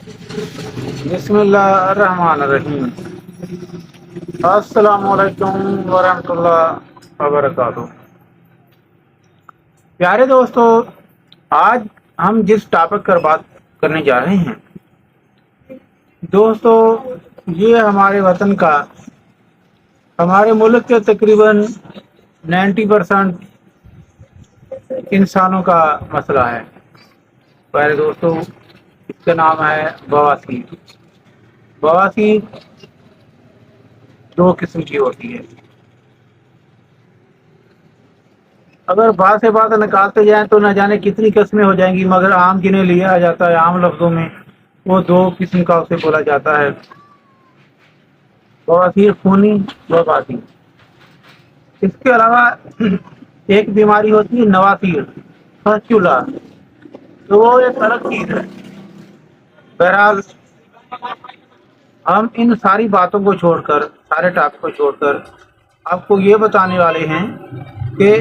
بسم اللہ الرحمن الرحیم۔ السلام علیکم ورحمۃ اللہ وبرکاتہ۔ پیارے دوستو، آج ہم جس ٹاپک پر بات کرنے جا رہے ہیں دوستو، یہ ہمارے وطن کا، ہمارے ملک کے تقریباً 90% انسانوں کا مسئلہ ہے۔ پیارے دوستو، اس کا نام ہے بواسیر۔ بواسیر دو قسم کی ہوتی ہے۔ اگر بات سے بات نکالتے جائیں تو نہ جانے کتنی قسمیں ہو جائیں گی، مگر عام جنہیں لیا جاتا ہے عام لفظوں میں وہ دو قسم کا اسے بولا جاتا ہے، بواسیر خونی بواسیر۔ اس کے علاوہ ایک بیماری ہوتی ہے نواسیر فسچولا، تو وہ ایک الگ چیز ہے۔ بہرحال ہم ان ساری باتوں کو چھوڑ کر، سارے ٹاپک کو چھوڑ کر آپ کو یہ بتانے والے ہیں کہ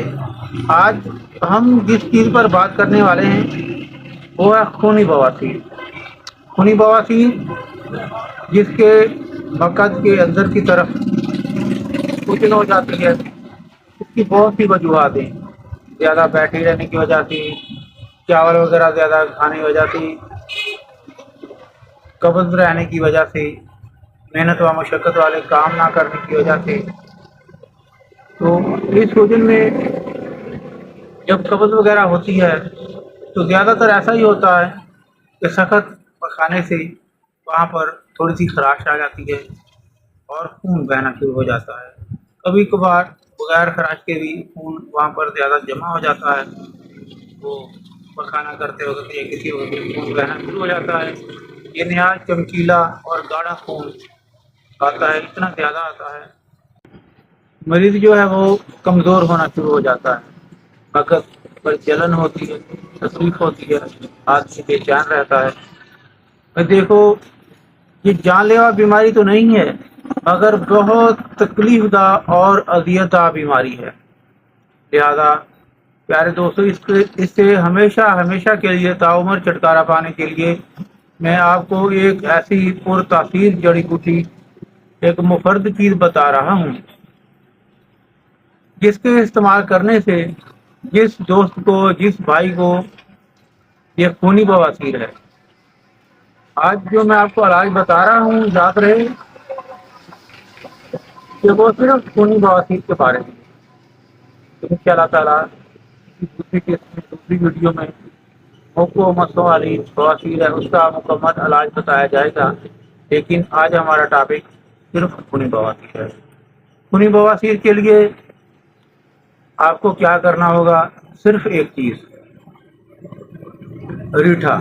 آج ہم جس چیز پر بات کرنے والے ہیں وہ ہے خونی بواسیر۔ خونی بواسیر جس کے مقد کے اندر کی طرف کچھ ہو جاتی ہے، اس کی بہت سی وجوہات ہیں۔ زیادہ بیٹھے رہنے کی وجہ سے، چاول وغیرہ زیادہ کھانے کی وجہ سے، قبض رہنے کی وجہ سے، محنت و مشقت والے کام نہ کرنے کی وجہ سے۔ تو اس وجن میں جب قبض وغیرہ ہوتی ہے تو زیادہ تر ایسا ہی ہوتا ہے کہ سخت کھانے سے وہاں پر تھوڑی سی خراش آ جاتی ہے اور خون بہنا شروع ہو جاتا ہے۔ کبھی کبھار بغیر خراش کے بھی خون وہاں پر زیادہ جمع ہو جاتا ہے، وہ پخانہ کرتے وقت یا کسی وقت خون بہنا شروع ہو جاتا ہے۔ یہ نہایت چمکیلا اور گاڑھا خون آتا ہے، اتنا زیادہ آتا ہے مریض جو ہے وہ کمزور ہونا شروع ہو جاتا ہے، مقد پر جلن ہوتی ہے، تکلیف ہوتی ہے، آدمی بے چین رہتا ہے۔ میں دیکھو، یہ جان لیوا بیماری تو نہیں ہے مگر بہت تکلیف دہ اور اذیت دہ بیماری ہے۔ لہذا پیارے دوستو، اس سے ہمیشہ ہمیشہ کے لیے تعمر چھٹکارا پانے کے لیے میں آپ کو ایک ایسی پر تاثیر جڑی بوٹی، ایک مفرد چیز بتا رہا ہوں جس کے استعمال کرنے سے جس دوست کو، جس بھائی کو یہ خونی بواسیر ہے، آج جو میں آپ کو علاج بتا رہا ہوں، یاد رہے کہ وہ صرف خونی بواسیر کے بارے میں ہے۔ ان شاء اللہ تعالیٰ دوسری ویڈیو میں موقع مسوں والی بواسیر ہے، اس کا مکمل علاج بتایا جائے گا، لیکن آج ہمارا ٹاپک صرف خونی بواسیر ہے۔ خونی بواسیر کے لیے آپ کو کیا کرنا ہوگا؟ صرف ایک چیز، ریٹھا۔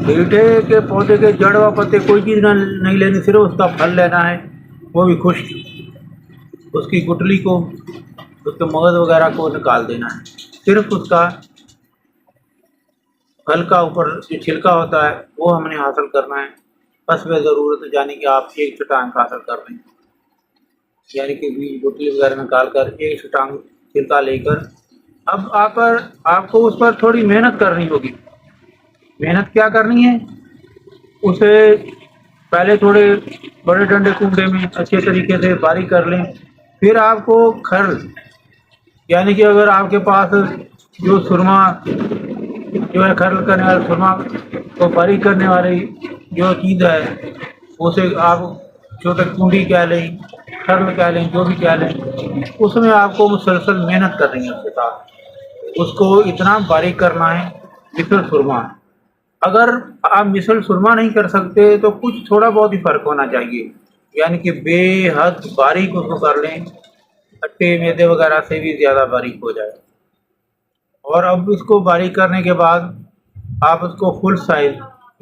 ریٹھے کے پودے کے جڑ و پتے کوئی چیز نہیں لینی، صرف اس کا پھل لینا ہے، وہ بھی خشک۔ اس کی گٹلی کو، اس کے مغز وغیرہ کو نکال دینا ہے، صرف اس کا پھل کا اوپر جو چھلکا ہوتا ہے وہ ہم نے حاصل کرنا ہے۔ بس بے ضرورت یعنی کہ آپ ایک چٹانگ حاصل کر لیں، یعنی کہ بیج گٹلی وغیرہ نکال کر ایک چٹانگ چھلکا لے کر، اب آپ کو اس پر تھوڑی محنت کرنی ہوگی۔ محنت کیا کرنی ہے؟ اسے پہلے تھوڑے بڑے ڈنڈے کنڈے میں اچھے طریقے سے باریک کر لیں، پھر آپ کو کھر، یعنی کہ اگر آپ کے پاس جو سرما جو ہے، کھر کرنے والا سرما کو باریک کرنے والی جو چیز ہے، اسے آپ چھوٹے کنڈی کہہ لیں، کھرل کہہ لیں، جو بھی کہہ لیں، اس میں آپ کو مسلسل محنت کرنی ہے۔ اس کے ساتھ اس کو اتنا باریک کرنا ہے مثل سرما۔ اگر آپ مثل سرما نہیں کر سکتے تو کچھ تھوڑا بہت ہی فرق ہونا چاہیے، یعنی کہ بے حد باریک اس کو کر لیں، اٹے میدے وغیرہ سے بھی زیادہ باریک ہو جائے۔ اور اب اس کو باریک کرنے کے بعد آپ اس کو فل سائز،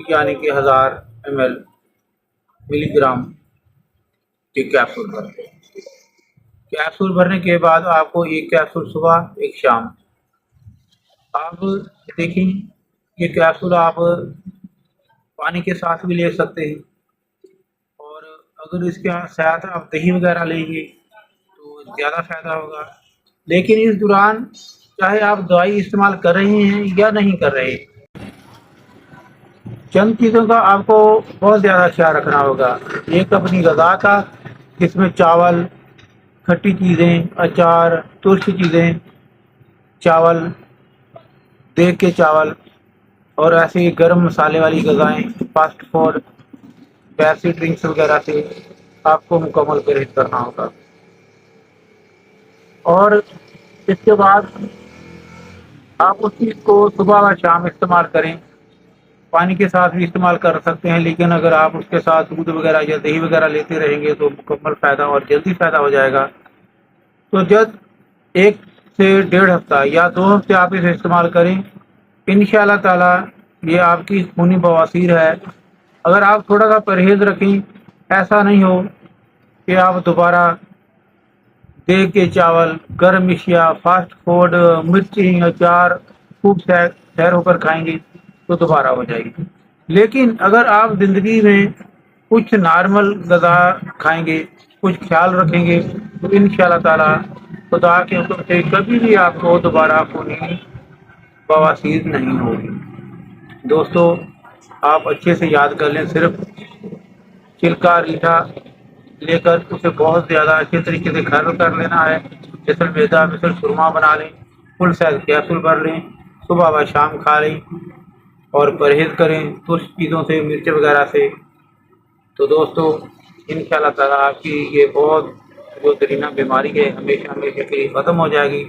یعنی کہ 1000 ml ملی گرام کے کیپسول بھرتے ہیں۔ کیپسول بھرنے کے بعد آپ کو ایک کیپسول صبح، ایک شام۔ آپ دیکھیں، یہ کیپسول آپ پانی کے ساتھ بھی لے سکتے ہیں، اور اگر اس کے ساتھ آپ دہی وغیرہ لیں گے تو زیادہ فائدہ ہوگا۔ لیکن اس دوران چاہے آپ دوائی استعمال کر رہے ہیں یا نہیں کر رہے، چند چیزوں کا آپ کو بہت زیادہ خیال رکھنا ہوگا۔ ایک اپنی غذا کا، جس میں چاول، کھٹی چیزیں، اچار، ترش چیزیں، چاول، دیگ کے چاول، اور ایسے ہی گرم مسالے والی غذائیں، فاسٹ فوڈ، پیپسی ڈرنکس وغیرہ سے آپ کو مکمل پرہیز کرنا ہوگا۔ اور اس کے بعد آپ اس چیز کو صبح و شام استعمال کریں۔ پانی کے ساتھ بھی استعمال کر سکتے ہیں، لیکن اگر آپ اس کے ساتھ دودھ وغیرہ یا دہی وغیرہ لیتے رہیں گے تو مکمل فائدہ اور جلدی فائدہ ہو جائے گا۔ تو جب 1 سے 1.5 ہفتہ یا 2 ہفتے آپ اسے استعمال کریں، انشاءاللہ تعالی یہ آپ کی خونی بواسیر ہے۔ اگر آپ تھوڑا سا پرہیز رکھیں، ایسا نہیں ہو کہ آپ دوبارہ دیگ کے چاول، گرم اشیاء، فاسٹ فوڈ، مرچی، اچار خوب سیر ہو کر کھائیں گے تو دوبارہ ہو جائے گی۔ لیکن اگر آپ زندگی میں کچھ نارمل غذا کھائیں گے، کچھ خیال رکھیں گے، تو انشاءاللہ تعالی خدا کے حکم سے کبھی بھی آپ کو دوبارہ خونی بواسیر نہیں ہوگی۔ دوستو، آپ اچھے سے یاد کر لیں، صرف چھلکا ریٹھا لے کر اسے بہت زیادہ اچھے طریقے سے گھر کر لینا ہے۔ مثل میدا، مثل سرما بنا لیں، فل سائز کیپسول بھر لیں، صبح و شام کھا لیں، اور پرہیز کریں ترش چیزوں سے، مرچ وغیرہ سے۔ تو دوستو، انشاءاللہ تعالیٰ آپ کی یہ بہت جو درینہ بیماری ہے ہمیشہ ہمیشہ کے لیے ختم ہو جائے گی۔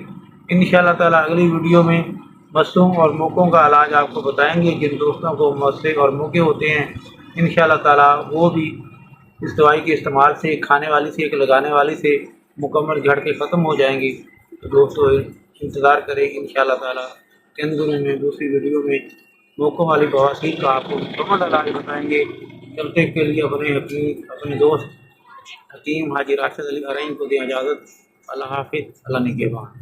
انشاءاللہ تعالیٰ اگلی ویڈیو میں مسوں اور موقعوں کا علاج آپ کو بتائیں گے۔ جن دوستوں کو مسے اور موقع ہوتے ہیں، انشاءاللہ تعالیٰ وہ بھی اس دوائی کے استعمال سے، کھانے والی سے، ایک لگانے والی سے مکمل جھڑ کے ختم ہو جائیں گی۔ تو دوستو انتظار کریں، انشاءاللہ تعالیٰ چند دنوں میں دوسری ویڈیو میں موقعوں والی بواسیر کا آپ کو مکمل علاج بتائیں گے۔ تب تک کے لیے اپنے دوست حکیم حاجی راشد علی ارائن کو دیں اجازت۔ اللہ حافظ، اللہ نگہبان۔